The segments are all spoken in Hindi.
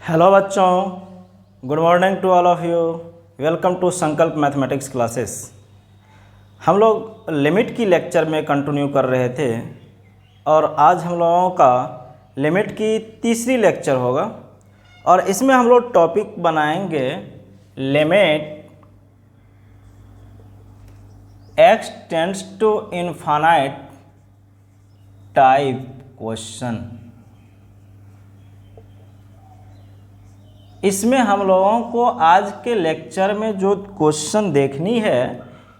हेलो बच्चों, good morning to all of you. Welcome to Sankalp mathematics classes. हम लोग लिमिट की लेक्चर में कंटिन्यू कर रहे थे और आज हम लोगों का लिमिट की तीसरी लेक्चर होगा और इसमें हम लोग टॉपिक बनाएंगे limit x tends to infinite type question. इसमें हम लोगों को आज के लेक्चर में जो क्वेश्चन देखनी है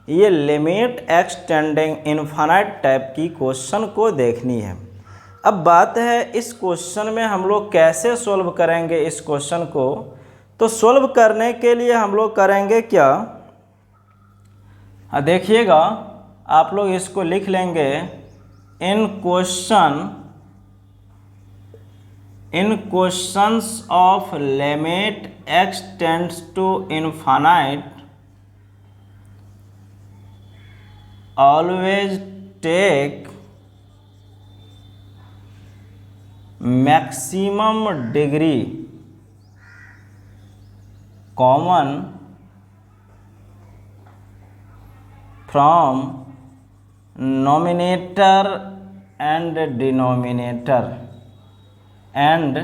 ये limit x tending infinite type की क्वेश्चन को देखनी है। अब बात है इस क्वेश्चन में हम लोग कैसे सॉल्व करेंगे इस क्वेश्चन को। तो सॉल्व करने के लिए हम लोग करेंगे क्या, देखिएगा आप लोग इसको लिख लेंगे in questions of limit x tends to infinite always take maximum degree common from numerator and denominator and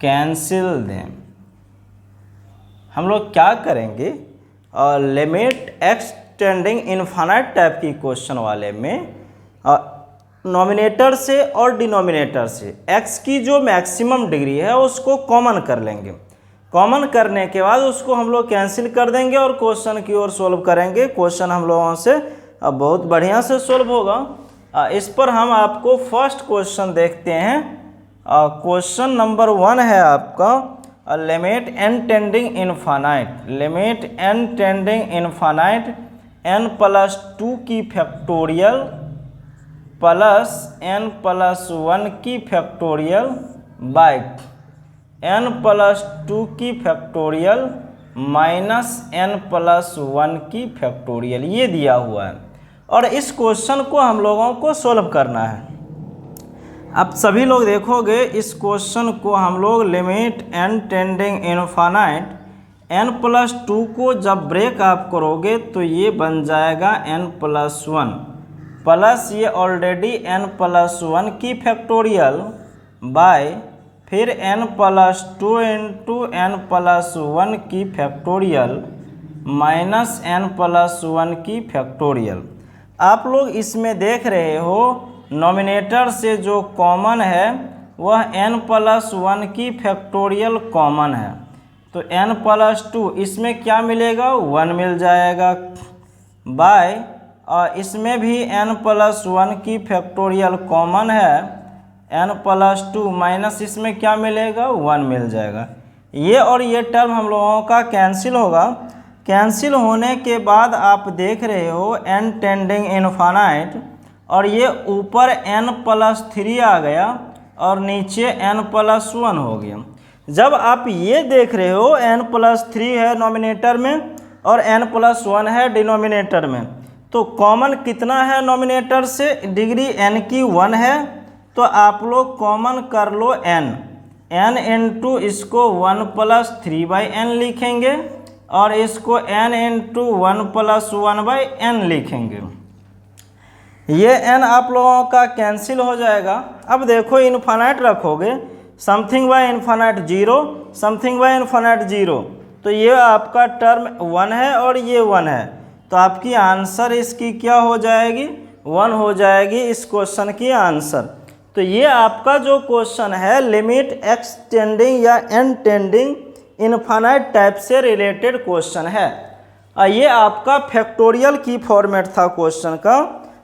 cancel them। हम लोग क्या करेंगे limit x tending infinite type की क्वेश्चन वाले में नॉमिनेटर से और डिनोमिनेटर से x की जो मैक्सिमम डिग्री है उसको कॉमन कर लेंगे। कॉमन करने के बाद उसको हम लोग कैंसिल कर देंगे और क्वेश्चन की ओर सॉल्व करेंगे। क्वेश्चन हम लोगों से बहुत बढ़िया से सॉल्व होगा। इस पर हम आपको फर्स्ट क्वेश्चन देखते हैं। क्वेश्चन नंबर 1 है आपका limit n tending infinite, limit n tending infinite n plus 2 की फैक्टोरियल प्लस n प्लस 1 की फैक्टोरियल बाय n प्लस 2 की फैक्टोरियल माइनस n प्लस 1 की फैक्टोरियल, ये दिया हुआ है और इस क्वेश्चन को हम लोगों को सॉल्व करना है। अब सभी लोग देखोगे इस क्वेश्चन को हम लोग limit n tending infinite n plus 2 को जब ब्रेक आप करोगे तो ये बन जाएगा n प्लस 1 प्लस ये ऑलरेडी n प्लस 1 की फैक्टोरियल बाय फिर n plus 2 into n plus 1 की फैक्टोरियल माइनस n प्लस 1 की फैक्टोरियल। आप लोग इसमें देख रहे हो नॉमिनेटर से जो कॉमन है वह n प्लस 1 की फैक्टोरियल कॉमन है, तो n प्लस 2 इसमें क्या मिलेगा 1 मिल जाएगा बाय और इसमें भी n प्लस 1 की फैक्टोरियल कॉमन है, n प्लस 2 माइनस इसमें क्या मिलेगा 1 मिल जाएगा। ये और ये टर्म हम लोगों का कैंसिल होगा। कैंसिल होने के बाद आप देख रहे हो n टेंडिंग इनफाइनाइट और ये ऊपर n प्लस 3 आ गया और नीचे n प्लस 1 हो गया। जब आप ये देख रहे हो n प्लस 3 है नॉमिनेटर में और n प्लस 1 है डिनोमिनेटर में, तो कॉमन कितना है नॉमिनेटर से, डिग्री n की 1 है, तो आप लोग कॉमन कर लो n इंटू इसको 1 प्लस 3 बाई n लिखेंगे और इसको n into 1 plus 1 by n लिखेंगे। ये n आप लोगों का कैंसिल हो जाएगा। अब देखो इनफाइनाइट रखोगे, something bye infinite 0, something bye infinite 0, तो ये आपका टर्म 1 है और ये 1 है, तो आपकी आंसर इसकी क्या हो जाएगी 1 हो जाएगी इस क्वेश्चन की आंसर। तो ये आपका जो क्वेश्चन है लिमिट x टेंडिंग या n टेंडिंग इनफाइनाइट टाइप से रिलेटेड क्वेश्चन है। ये आपका फैक्टोरियल की फॉर्मेट था क्वेश्चन का।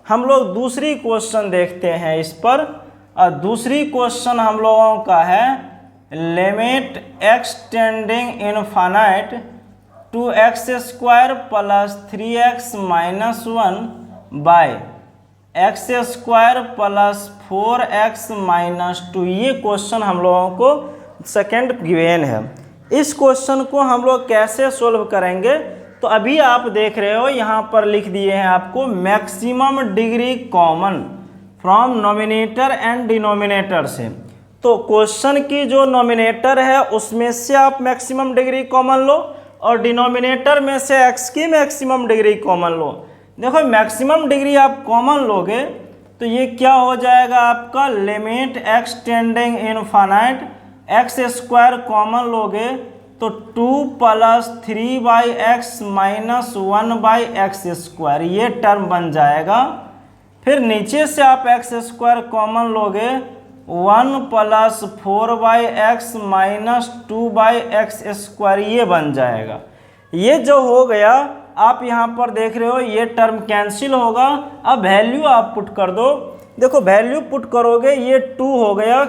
हम लोग दूसरी क्वेश्चन देखते हैं इस पर। दूसरी क्वेश्चन हम लोगों का है limit x tending infinite to x square plus 3x minus 1 by x square plus 4x minus 2। ये क्वेश्चन हम लोगों को सेकेंड गिवन है। इस क्वेश्चन को हम लोग कैसे सॉल्व करेंगे, तो अभी आप देख रहे हो यहाँ पर लिख दिए हैं आपको maximum degree common from nominator and denominator से। तो क्वेश्चन की जो नॉमिनेटर है उसमें से आप मैक्सिमम डिग्री कॉमन लो और डिनोमिनेटर में से x की मैक्सिमम डिग्री कॉमन लो। देखो मैक्सिमम डिग्री आप कॉमन लोगे तो ये क्या हो जाएगा आपका limit x tending infinite x square common लोगे तो 2 + 3/x - 1/x स्क्वायर ये टर्म बन जाएगा। फिर नीचे से आप x स्क्वायर कॉमन लोगे 1 + 4/x - 2/x स्क्वायर ये बन जाएगा। ये जो हो गया आप यहाँ पर देख रहे हो ये टर्म कैंसिल होगा। अब वैल्यू आप पुट कर दो। देखो वैल्यू पुट करोगे ये 2 हो गया,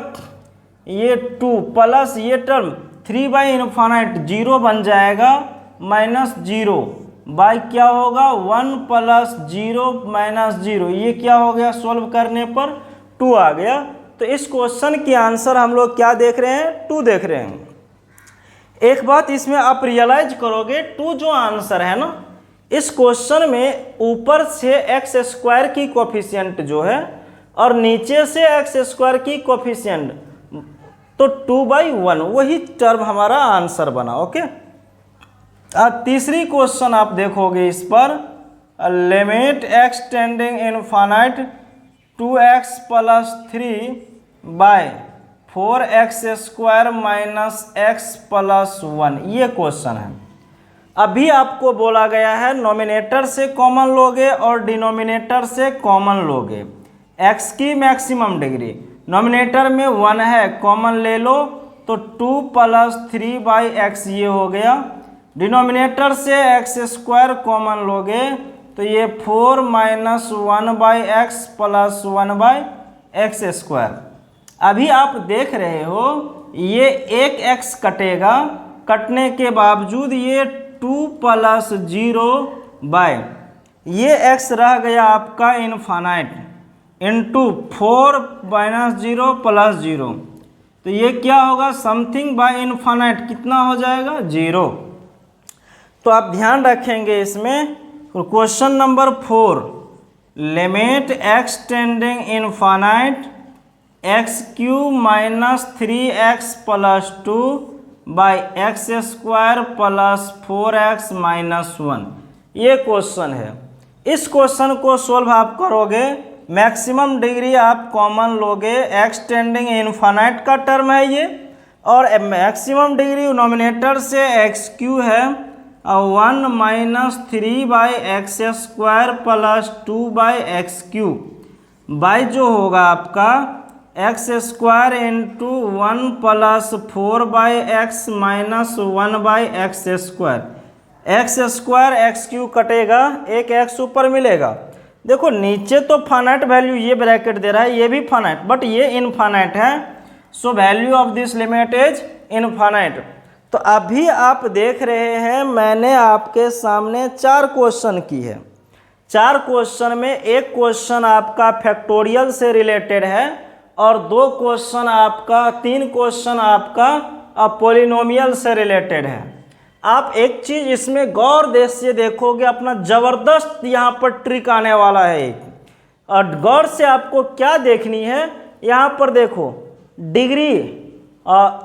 ये 2 प्लस ये टर्म 3/∞ 0 बन जाएगा -0 बाई क्या होगा 1 + 0 - 0 ये क्या हो गया सॉल्व करने पर 2 आ गया। तो इस क्वेश्चन की आंसर हम लोग क्या देख रहे हैं 2 देख रहे हैं। एक बात इसमें आप रियलाइज करोगे 2 जो आंसर है ना इस क्वेश्चन में ऊपर से एक्स स्क्वायर की कोफिशिएंट जो है और नीचे से एक्स स्क्वायर की कोफिशिएंट तो 2/1 वही टर्म हमारा आंसर बना। ओके। अब तीसरी क्वेश्चन आप देखोगे इस पर limit x tending infinite 2x + 3/4x² - x + 1 ये क्वेश्चन है। अभी आपको बोला गया है नॉमिनेटर से कॉमन लोगे और डिनोमिनेटर से कॉमन लोगे x की मैक्सिमम डिग्री। नॉमिनेटर में 1 है कॉमन ले लो तो 2 + 3/x ये हो गया। डिनोमिनेटर से x² कॉमन लोगे तो ये 4 - 1/x + 1/x स्क्वायर। अभी आप देख रहे हो ये एक x कटेगा, कटने के बावजूद ये 2 + 0 ये x रह गया आपका इनफाइनाइट इंटू 4 - 0 + 0 तो ये क्या होगा समथिंग बाय इनफाइनाइट कितना हो जाएगा 0। तो आप ध्यान रखेंगे इसमें question number 4 limit x tending infinite x³ - 3x + 2/x² + 4x - 1 ये क्वेश्चन है। इस क्वेश्चन को सोल्व आप करोगे मैक्सिमम डिग्री आप कॉमन लोगे x टेंडिंग इनफाइनाइट का टर्म है ये और मैक्सिमम डिग्री नॉमिनेटर से x³ है 1 - 3/x² + 2/x³ बाई जो होगा आपका x² × 1 + 4/x - 1/x square. x² x³ कटेगा एक x ऊपर मिलेगा। देखो नीचे तो फाइनाइट वैल्यू ये ब्रैकेट दे रहा है ये भी फाइनाइट बट ये इनफाइनाइट है so value of this limit is infinite. तो अभी आप देख रहे हैं मैंने आपके सामने 4 क्वेश्चन की है। 4 क्वेश्चन में एक क्वेश्चन आपका फैक्टोरियल से रिलेटेड है और 2 क्वेश्चन आपका 3 क्वेश्चन आपका पॉलिनोमियल से रिलेटेड है। आप एक चीज़ इसमें गौर से देखोगे अपना ज़बरदस्त यहाँ पर ट्रिक आने वाला है एक। और गौर से आपको क्या देखनी है यहाँ पर देखो डिग्री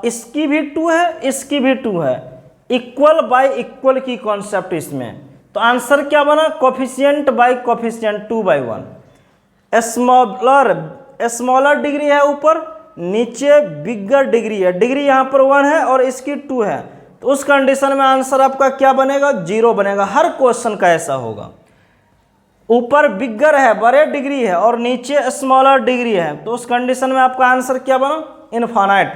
इसकी भी 2 है इसकी भी 2 है इक्वल बाय इक्वल की कॉन्सेप्ट इसमें। तो आंसर क्या बना coefficient by coefficient 2/1। Smaller degree है ऊपर नीचे बिगर डिग्री है। डिग्री यहाँ पर 1 है और इसकी 2 है तो उस कंडीशन में आंसर आपका क्या बनेगा 0 बनेगा। हर क्वेश्चन का ऐसा होगा। ऊपर बिगर है बड़े डिग्री है और नीचे स्मॉलर डिग्री है तो उस कंडीशन में आपका आंसर क्या बना इनफाइनाइट।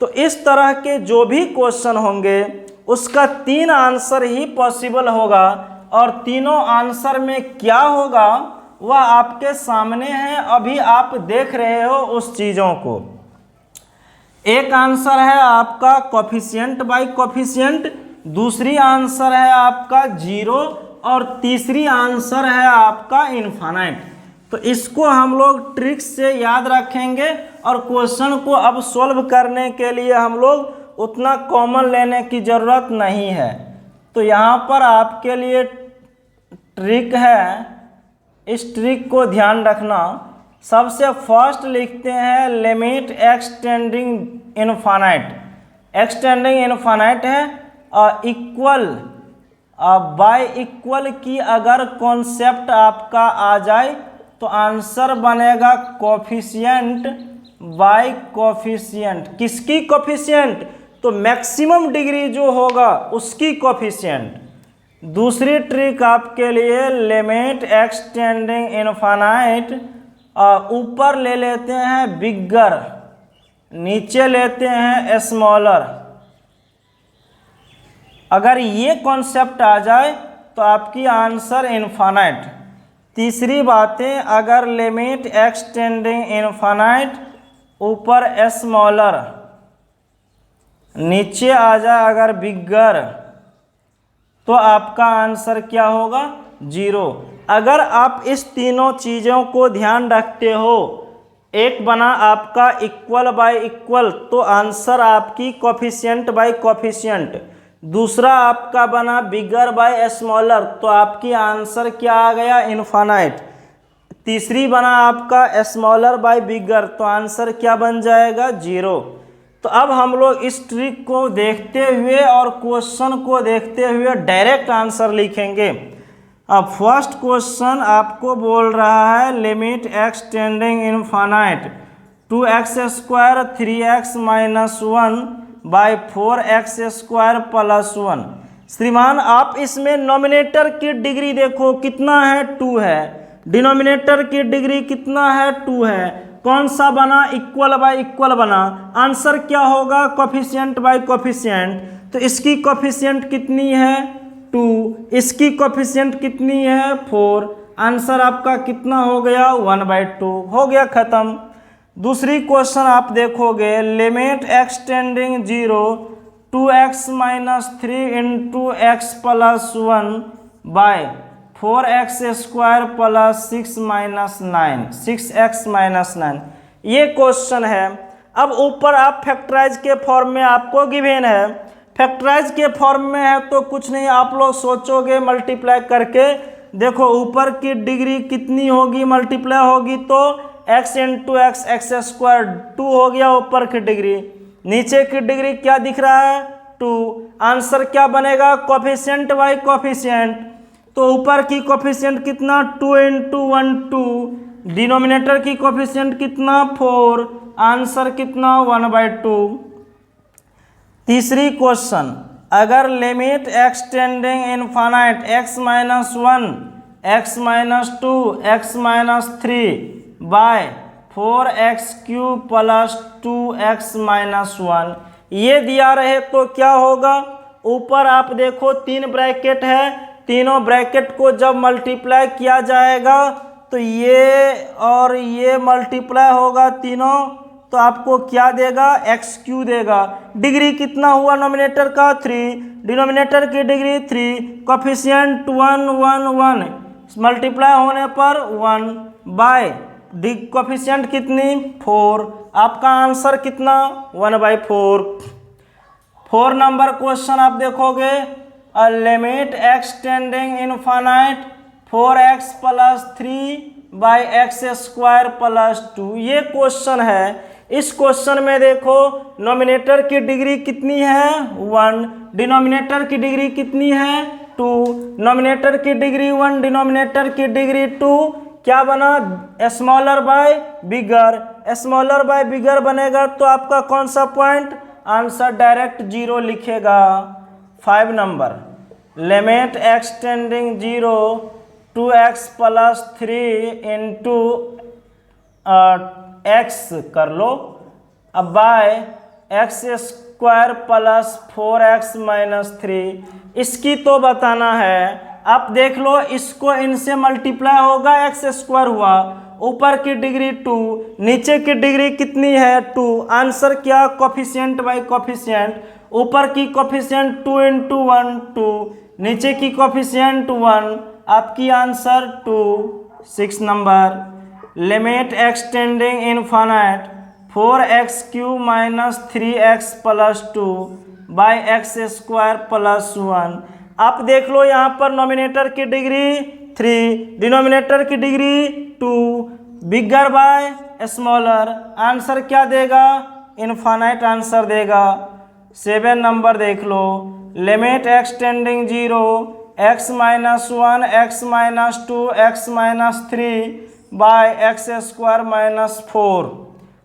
तो इस तरह के जो भी क्वेश्चन होंगे उसका 3 आंसर ही पॉसिबल होगा और तीनों आंसर में क्या होगा वह आपके सामने है। अभी आप देख रहे हो उस चीज़ों को। एक आंसर है आपका कोफिशिएंट बाय कोफिशिएंट, दूसरी आंसर है आपका 0 और तीसरी आंसर है आपका इनफाइनाइट। तो इसको हम लोग ट्रिक से याद रखेंगे और क्वेश्चन को अब सॉल्व करने के लिए हम लोग उतना कॉमन लेने की ज़रूरत नहीं है। तो यहाँ पर आपके लिए ट्रिक है, इस ट्रिक को ध्यान रखना सबसे फर्स्ट लिखते हैं limit x tending infinite, x tending infinite है इक्वल बाय इक्वल की अगर कॉन्सेप्ट आपका आ जाए तो आंसर बनेगा कोफिशिएंट बाय कोफिशिएंट। किसकी कोफिशिएंट? तो मैक्सिमम डिग्री जो होगा उसकी कोफिशिएंट। दूसरी ट्रिक आपके लिए लिमिट एक्सटेंडिंग इनफाइनाइट, ऊपर ले लेते हैं बिगर, नीचे लेते हैं स्मॉलर। अगर ये कॉन्सेप्ट आ जाए तो आपकी आंसर इनफाइनाइट। तीसरी बातें, अगर लिमिट एक्सटेंडिंग इनफाइनाइट ऊपर स्मॉलर, नीचे आ जाए अगर बिगर, तो आपका आंसर क्या होगा? 0। अगर आप इस तीनों चीज़ों को ध्यान रखते हो, एक बना आपका इक्वल बाय इक्वल तो आंसर आपकी कोफिशिएंट बाय कोफिशिएंट, दूसरा आपका बना बिगर बाय स्मॉलर तो आपकी आंसर क्या आ गया? इनफाइनाइट। तीसरी बना आपका स्मॉलर बाय बिगर तो आंसर क्या बन जाएगा? 0। तो अब हम लोग इस ट्रिक को देखते हुए और क्वेश्चन को देखते हुए डायरेक्ट आंसर लिखेंगे। अब फर्स्ट क्वेश्चन आपको बोल रहा है limit x tending infinite 2x² 3x - 1 bye 4x² + 1। श्रीमान आप इसमें नॉमिनेटर की डिग्री देखो कितना है? 2 है। डिनोमिनेटर की डिग्री कितना है? 2 है। कौन सा बना? इक्वल बाय इक्वल बना। आंसर क्या होगा? Coefficient by coefficient. तो इसकी कोफिशिएंट कितनी है? 2। इसकी कोफिशिएंट कितनी है? 4। आंसर आपका कितना हो गया? 1/2 हो गया, खत्म। दूसरी क्वेश्चन आप देखोगे limit x tending 0 2x - 3 × x + 1 bye 4x² + 6 - 9 6x - 9। ये क्वेश्चन है। अब ऊपर आप फैक्टराइज के फॉर्म में आपको गिवन है, फैक्टराइज के फॉर्म में है तो कुछ नहीं, आप लोग सोचोगे मल्टीप्लाई करके। देखो ऊपर की डिग्री कितनी होगी? मल्टीप्लाई होगी तो x × x x² 2 हो गया ऊपर की डिग्री। नीचे की डिग्री क्या दिख रहा है? 2। आंसर क्या बनेगा? Coefficient by coefficient. तो ऊपर की कोफिशिएंट कितना? 2 × 1 2। डिनोमिनेटर की कोफिशिएंट कितना? 4। आंसर कितना? 1/2। तीसरी क्वेश्चन, अगर limit x tending infinite x - 1 x - 2 x - 3 by 4x³ + 2x - 1 ये दिया रहे तो क्या होगा? ऊपर आप देखो 3 ब्रैकेट है, तीनों ब्रैकेट को जब मल्टीप्लाई किया जाएगा तो ये और ये मल्टीप्लाई होगा तीनों, तो आपको क्या देगा? x³ देगा। डिग्री कितना हुआ नॉमिनेटर का? 3। डिनोमिनेटर की डिग्री 3, कोफिशिएंट 1 1 1, मल्टीप्लाई होने पर 1 बाय कोफिशिएंट कितनी? 4। आपका आंसर कितना? 1/4। 4 नंबर क्वेश्चन आप देखोगे limit x tending infinite 4x + 3 bye x² + 2 ये क्वेश्चन है। इस क्वेश्चन में देखो नॉमिनेटर की डिग्री कितनी है? 1। डिनोमिनेटर की डिग्री कितनी है? 2। नॉमिनेटर की डिग्री 1, डिनोमिनेटर की डिग्री 2, क्या बना? Smaller by bigger. Smaller by bigger बनेगा तो आपका कौन सा पॉइंट? आंसर डायरेक्ट 0 लिखेगा। 5 number limit extending 0 2x + 3 × x कर लो, अब बाय x² + 4x - 3 इसकी तो बताना है। आप देख लो इसको इनसे मल्टीप्लाई होगा, x² हुआ, ऊपर की डिग्री 2, नीचे की डिग्री कितनी है? 2। आंसर क्या? Coefficient by coefficient. ऊपर की कोफिशिएंट 2 × 1 2, नीचे की कोफिशिएंट 1, आपकी answer 2। 6 number limit x tending infinite 4x³ - 3x + 2 by x² + 1। आप देख लो यहाँ पर नॉमिनेटर की डिग्री 3, डिनोमिनेटर की degree 2, bigger by smaller, answer क्या देगा, इनफाइनाइट आंसर देगा। 7 नंबर देख लो, limit x tending 0 x minus 1 x minus 2 x minus 3 by x square minus 4।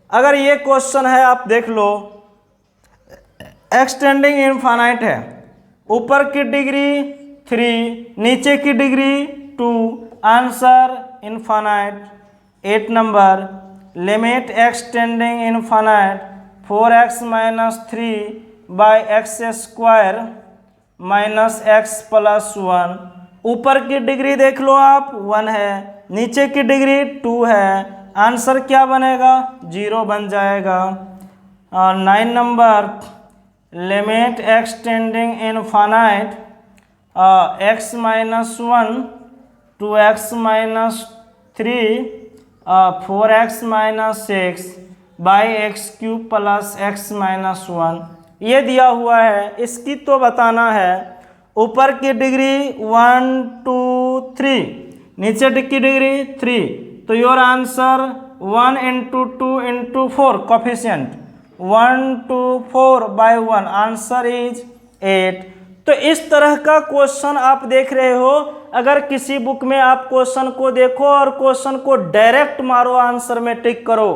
अगर ये क्वेश्चन है आप देख लो, एक्सटेंडिंग इनफाइनाइट है, ऊपर की डिग्री 3 नीचे की degree 2, answer infinite. 8 number, limit x tending infinite 4x minus 3 by x square minus x plus 1। ऊपर की डिग्री देख लो आप 1 है, नीचे की डिग्री 2 है, आंसर क्या बनेगा, 0 बन जाएगा। 9 number, limit x tending infinite x minus 1 2x minus 3 4x minus 6 by x cube plus x minus 1। ये दिया हुआ है, इसकी तो बताना है। ऊपर की डिग्री 1 2 3, नीचे की डिग्री 3, तो your answer 1 into 2 into 4 coefficient 1 2 4 by 1, answer is 8। तो इस तरह का क्वेश्चन आप देख रहे हो। अगर किसी बुक में आप क्वेश्चन को देखो और क्वेश्चन को डायरेक्ट मारो, आंसर में टिक करो,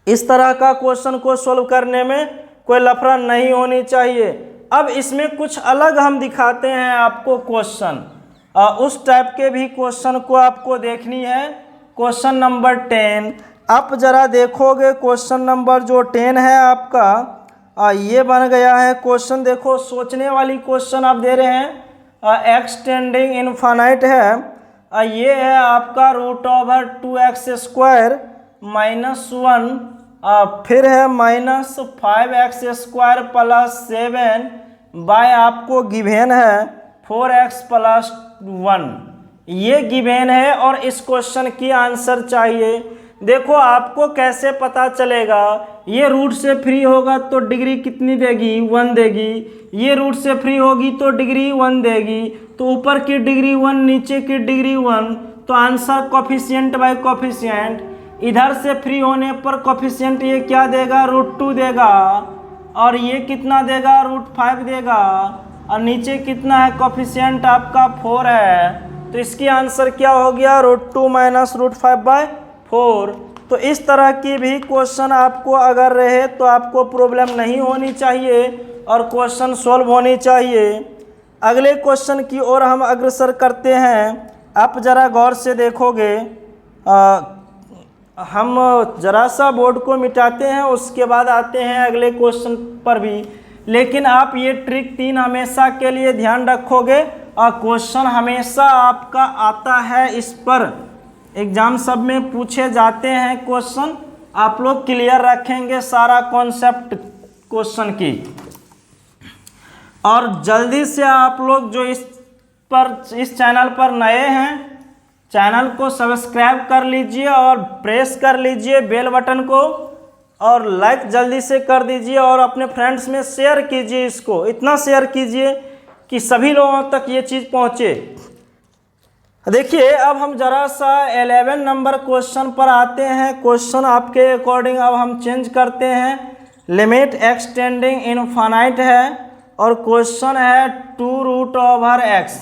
इस तरह का क्वेश्चन को सोल्व करने में कोई लफड़ा नहीं होनी चाहिए। अब इसमें कुछ अलग हम दिखाते हैं आपको क्वेश्चन, उस टाइप के भी क्वेश्चन को आपको देखनी है। क्वेश्चन नंबर 10 आप जरा देखोगे, क्वेश्चन नंबर जो 10 है आपका, ये बन गया है क्वेश्चन। देखो सोचने वाली क्वेश्चन आप दे रहे हैं, एक्सटेंडिंग इनफाइनाइट है, ये है आपका root over 2x square minus 1, फिर है minus 5x square plus 7 by आपको गिवेन है 4x प्लस 1। ये गिवेन है और इस क्वेश्चन की आंसर चाहिए। देखो आपको कैसे पता चलेगा, ये रूट से फ्री होगा तो डिग्री कितनी देगी, 1 देगी। ये रूट से फ्री होगी तो डिग्री 1 देगी। तो ऊपर की डिग्री 1 नीचे की डिग्री 1, तो आंसर कोफिशिएंट बाय कोफिशिएंट। इधर से फ्री होने पर कोफिशिएंट ये क्या देगा, √2 देगा, और ये कितना देगा, √5 देगा, और नीचे कितना है, कोफिशिएंट आपका 4 है। तो इसकी आंसर क्या हो गया, √2 माइनस √5/4। तो इस तरह की भी क्वेश्चन आपको अगर रहे तो आपको प्रॉब्लम नहीं होनी चाहिए और क्वेश्चन सॉल्व होनी चाहिए। अगले क्वेश्चन की ओर हम अग्रसर करते हैं। आप ज़रा गौर से देखोगे, हम जरा सा बोर्ड को मिटाते हैं, उसके बाद आते हैं अगले क्वेश्चन पर भी। लेकिन आप ये ट्रिक 3 हमेशा के लिए ध्यान रखोगे, और क्वेश्चन हमेशा आपका आता है, इस पर एग्जाम सब में पूछे जाते हैं क्वेश्चन। आप लोग क्लियर रखेंगे सारा कॉन्सेप्ट क्वेश्चन की। और जल्दी से आप लोग जो इस चैनल पर नए हैं, चैनल को सब्सक्राइब कर लीजिए और प्रेस कर लीजिए बेल बटन को, और लाइक जल्दी से कर दीजिए और अपने फ्रेंड्स में शेयर कीजिए। इसको इतना शेयर कीजिए कि सभी लोगों तक ये चीज़ पहुँचे। देखिए अब हम जरा सा 11 नंबर क्वेश्चन पर आते हैं। क्वेश्चन आपके अकॉर्डिंग अब हम चेंज करते हैं। लिमिट एक्सटेंडिंग इनफाइनाइट है और क्वेश्चन है 2√x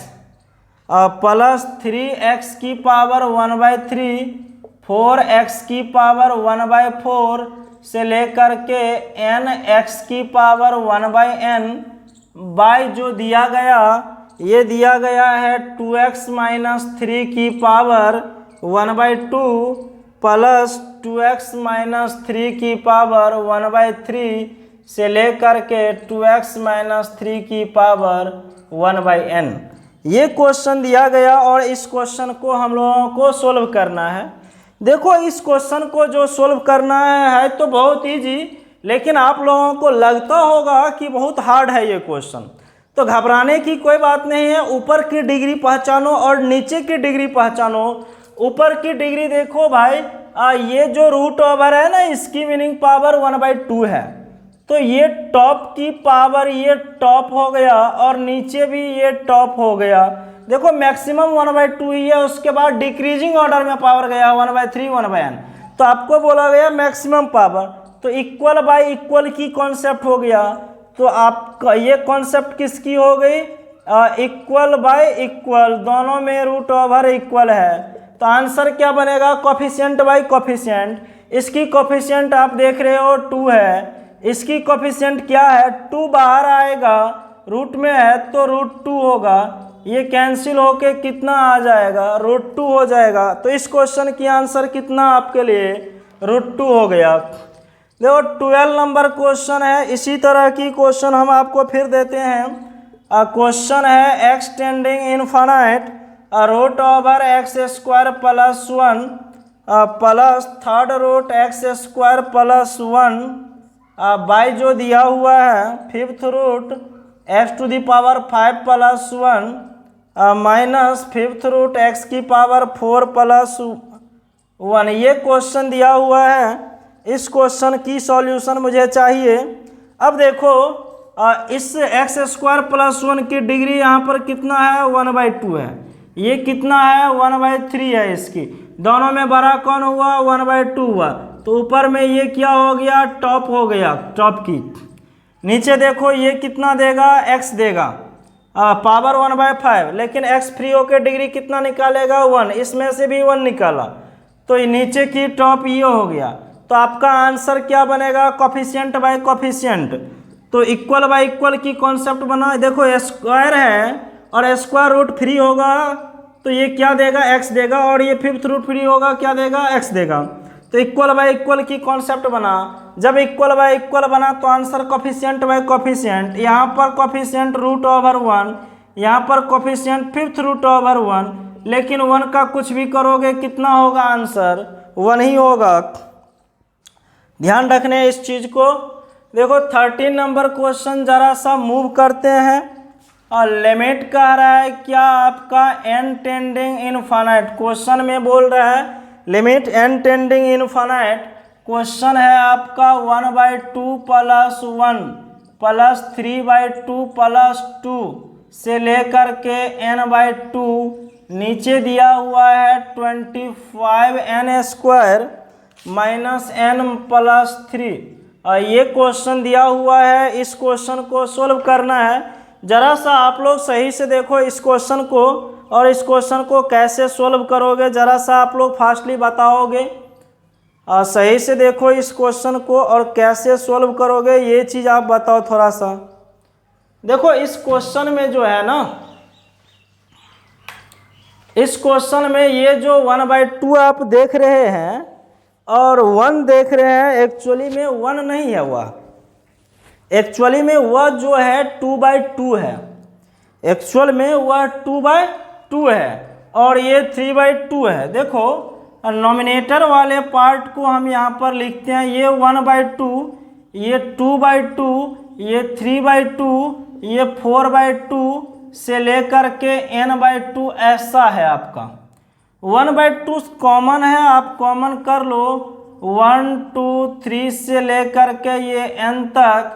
प्लस 3x की पावर 1/3 4x की पावर 1/4 से लेकर के nx की पावर 1/n बाय जो दिया गया, ये दिया गया है 2x माइनस 3 की पावर 1/2 प्लस 2x माइनस 3 की पावर 1/3 से लेकर के 2x माइनस 3 की पावर 1/n। ये क्वेश्चन दिया गया और इस क्वेश्चन को हम लोगों को सोल्व करना है। देखो इस क्वेश्चन को जो सोल्व करना है तो बहुत इजी, लेकिन आप लोगों को लगता होगा कि बहुत हार्ड है ये क्वेश्चन। तो घबराने की कोई बात नहीं है। ऊपर की डिग्री पहचानो और नीचे की डिग्री पहचानो। ऊपर की डिग्री देखो भाई, ये जो रूट ओवर है ना, इसकी मीनिंग पावर 1/2 है। तो ये टॉप की पावर, ये टॉप हो गया और नीचे भी ये टॉप हो गया। देखो मैक्सिमम 1/2 ही है, उसके बाद डिक्रीजिंग ऑर्डर में पावर गया 1/3 1/n, तो आपको बोला गया मैक्सिमम पावर, तो इक्वल बाय इक्वल की कॉन्सेप्ट हो गया। तो आपका ये कॉन्सेप्ट किसकी हो गई, इक्वल बाय इक्वल, दोनों में रूट ओवर इक्वल है, तो आंसर क्या बनेगा, कोफिशिएंट बाय कोफिशिएंट। इसकी कोफिशिएंट आप देख रहे हो 2 है, इसकी कोफिशिएंट क्या है 2 बाहर आएगा, रूट में है तो √2 होगा, ये कैंसिल होके कितना आ जाएगा √2 हो जाएगा। तो इस क्वेश्चन की आंसर कितना आपके लिए √2 हो गया। देखो 12 नंबर क्वेश्चन है, इसी तरह की क्वेश्चन हम आपको फिर देते हैं। क्वेश्चन है x tending infinite root over x² plus 1 plus third root x² plus 1 by जो दिया हुआ है 5th root x⁵ plus 1 minus 5th root x⁴ plus 1, ये क्वेश्चन दिया हुआ है। इस क्वेश्चन की सॉल्यूशन मुझे चाहिए। अब देखो इस x² प्लस 1 की डिग्री यहाँ पर कितना है 1/2 है, ये कितना है 1/3 है, इसकी दोनों में बड़ा कौन हुआ 1/2 हुआ, तो ऊपर में ये क्या हो गया टॉप हो गया, टॉप की। नीचे देखो ये कितना देगा x देगा पावर 1/5, लेकिन x फ्री होकर डिग्री कितना निकालेगा 1, इसमें से भी 1 निकाला, तो ये नीचे की टॉप ये हो गया। तो आपका आंसर क्या बनेगा कोफिशिएंट बाय कोफिशिएंट, तो इक्वल बाय इक्वल की कॉन्सेप्ट बना। देखो स्क्वायर है और स्क्वायर रूट फ्री होगा तो ये क्या देगा x देगा, और ये 5th रूट फ्री होगा क्या देगा x देगा, तो इक्वल बाय इक्वल की कॉन्सेप्ट बना। जब इक्वल बाय इक्वल बना तो आंसर कोफिशिएंट बाय कोफिशिएंट, यहाँ पर कोफिशिएंट √1, यहाँ पर कोफिशिएंट 5th √1, लेकिन 1 का कुछ भी करोगे कितना होगा आंसर 1 ही होगा। ध्यान रखने इस चीज को। देखो 13 नंबर क्वेश्चन जरा सा मूव करते हैं, और लिमिट कह रहा है क्या आपका n टेंडिंग इनफाइनाइट, क्वेश्चन में बोल रहा है limit n tending infinite, question है आपका 1/2 प्लस 1 प्लस 3/2 प्लस 2 से लेकर के n/2, नीचे दिया हुआ है 25n² माइनस n प्लस 3, ये क्वेश्चन दिया हुआ है। इस क्वेश्चन को सोल्व करना है। जरा सा आप लोग सही से देखो इस क्वेश्चन को, और इस क्वेश्चन को कैसे सोल्व करोगे जरा सा आप लोग फास्टली बताओगे। सही से देखो इस क्वेश्चन को और कैसे सोल्व करोगे ये चीज़ आप बताओ थोड़ा सा। देखो इस क्वेश्चन में जो है ना, इस क्वेश्चन में ये जो 1/2 आप देख रहे हैं और 1 देख रहे हैं, एक्चुअली में 1 नहीं है, वह एक्चुअली में वह जो है 2/2 है, एक्चुअल में वह 2/2 है और ये 3/2 है। देखो नॉमिनेटर वाले पार्ट को हम यहाँ पर लिखते हैं, ये 1/2, ये 2/2, ये 3/2, ये 4/2 से लेकर के n/2 ऐसा है आपका। 1/2 कॉमन है, आप कॉमन कर लो, 1 2 3 से लेकर के ये n तक,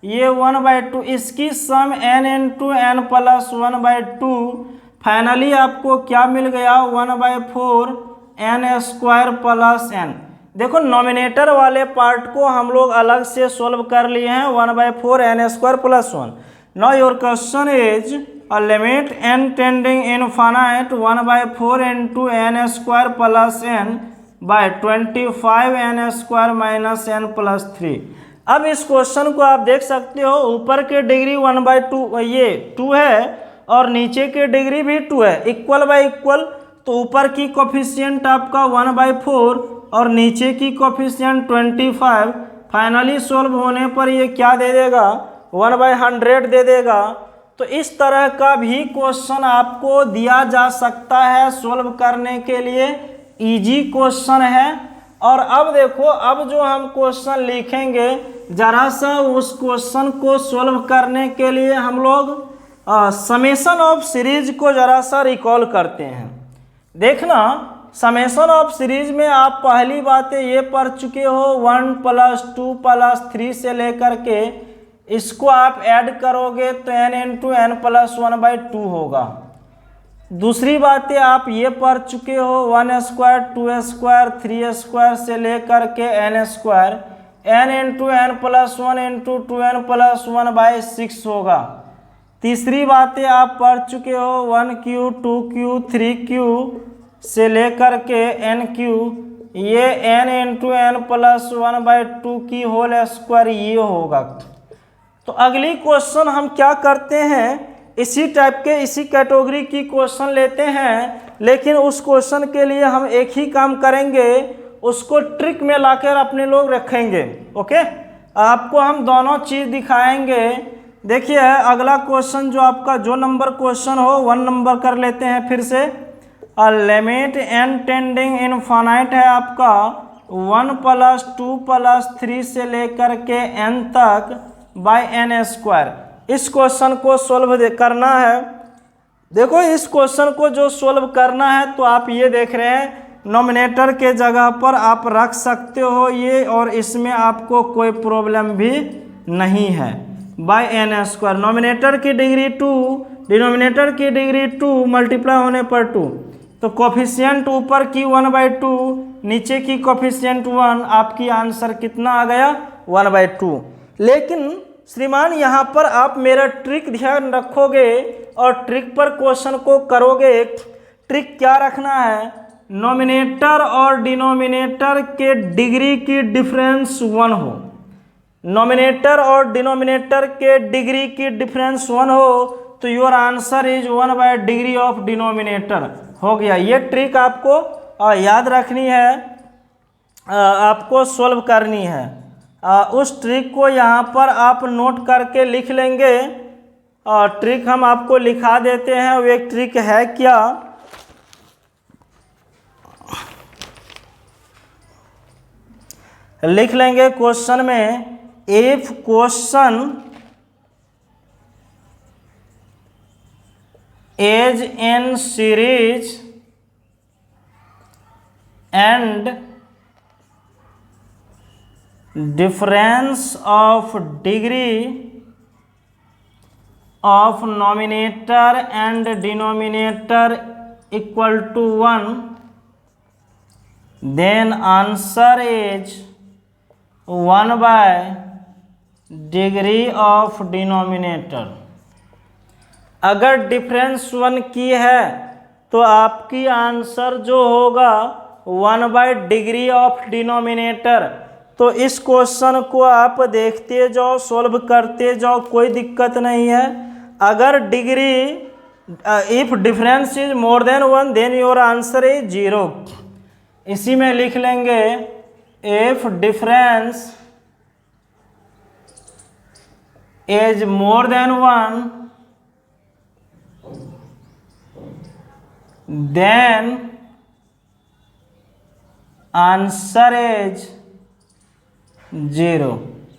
ये 1/2, इसकी सम n × n प्लस 1/2, फाइनली आपको क्या मिल गया 1/4 n² प्लस n। देखो नॉमिनेटर वाले पार्ट को हम लोग अलग से सोल्व कर लिए हैं 1/4 n² plus 1। Now your question is a limit n tending infinite 1/4 × n² plus n by 25n² minus n plus 3। अब इस क्वेश्चन को आप देख सकते हो, ऊपर के डिग्री 1/2 ये 2 है और नीचे के डिग्री भी 2 है, इक्वल बाय इक्वल, तो ऊपर की कोफिशिएंट आपका 1/4 और नीचे की कोफिशिएंट 25। फाइनली सोल्व होने पर ये क्या दे देगा 1/100 दे देगा। तो इस तरह का भी क्वेश्चन आपको दिया जा सकता है सोल्व करने के लिए, इजी क्वेश्चन है। और अब देखो, अब जो हम क्वेश्चन लिखेंगे जरा सा उस क्वेश्चन को सोल्व करने के लिए हम लोग समेशन ऑफ सीरीज को जरा सा रिकॉल करते हैं। देखना समेशन ऑफ सीरीज में आप पहली बातें ये पढ़ चुके हो 1 + 2 + 3 से लेकर के इसको आप ऐड करोगे तो n × n + 1/2 होगा। दूसरी बातें आप ये पढ़ चुके हो 1 स्क्वायर 2 स्क्वायर 3 स्क्वायर से लेकर के n square n into n plus 1 into 2n plus 1 by 6 होगा। तीसरी बातें आप पढ़ चुके हो 1q 2q 3q से लेकर के nq, ये n into n plus 1 by 2 की होल स्क्वायर ये होगा। तो अगली क्वेश्चन हम क्या करते हैं, इसी टाइप के इसी कैटेगरी की क्वेश्चन लेते हैं, लेकिन उस क्वेश्चन के लिए हम एक ही काम करेंगे, उसको ट्रिक में लाकर अपने लोग रखेंगे। ओके, आपको हम दोनों चीज़ दिखाएंगे। देखिए अगला क्वेश्चन जो आपका जो नंबर क्वेश्चन हो 1 नंबर कर लेते हैं फिर से। लिमिट n टेंडिंग इनफाइनाइट है आपका 1 प्लस 2 प्लस 3 से लेकर के n तक बाई n स्क्वायर। इस क्वेश्चन को सोल्व करना है। देखो इस क्वेश्चन को जो सोल्व करना है तो आप ये देख रहे हैं नोमिनेटर के जगह पर आप रख सकते हो ये, और इसमें आपको कोई प्रॉब्लम भी नहीं है। बाय n स्क्वायर नोमिनेटर की डिग्री 2 डिनोमिनेटर की डिग्री 2 मल्टीप्लाई होने पर 2, तो कोफिशिएंट ऊपर की 1/2 नीचे की कोफिशिएंट 1, आपकी आंसर कितना आ गया 1/2। लेकिन श्रीमान यहाँ पर आप मेरा ट्रिक ध्यान रखोगे और ट्रिक पर क्वेश्चन को करोगे। ट्रिक क्या रखना है, नोमिनेटर और डिनोमिनेटर के डिग्री की डिफरेंस 1 हो, नोमिनेटर और डिनोमिनेटर के डिग्री की डिफरेंस 1 हो तो your answer is 1 bye degree of denominator हो गया। ये ट्रिक आपको याद रखनी है, आपको सोल्व करनी है। उस ट्रिक को यहाँ पर आप नोट करके लिख लेंगे। ट्रिक हम आपको लिखा देते हैं, वो एक ट्रिक है क्या, लिख लेंगे क्वेश्चन में, if question as in series and difference of degree of nominator and denominator equal to 1, then answer is 1 by degree of denominator। अगर डिफरेंस 1 की है तो आपकी आंसर जो होगा 1 बाय डिग्री ऑफ डिनोमिनेटर। तो इस क्वेश्चन को आप देखते जाओ, सोल्व करते जाओ, कोई दिक्कत नहीं है। अगर degree if difference is more than 1 then your answer is 0। इसी में लिख लेंगे if difference is more than 1 then answer is 0।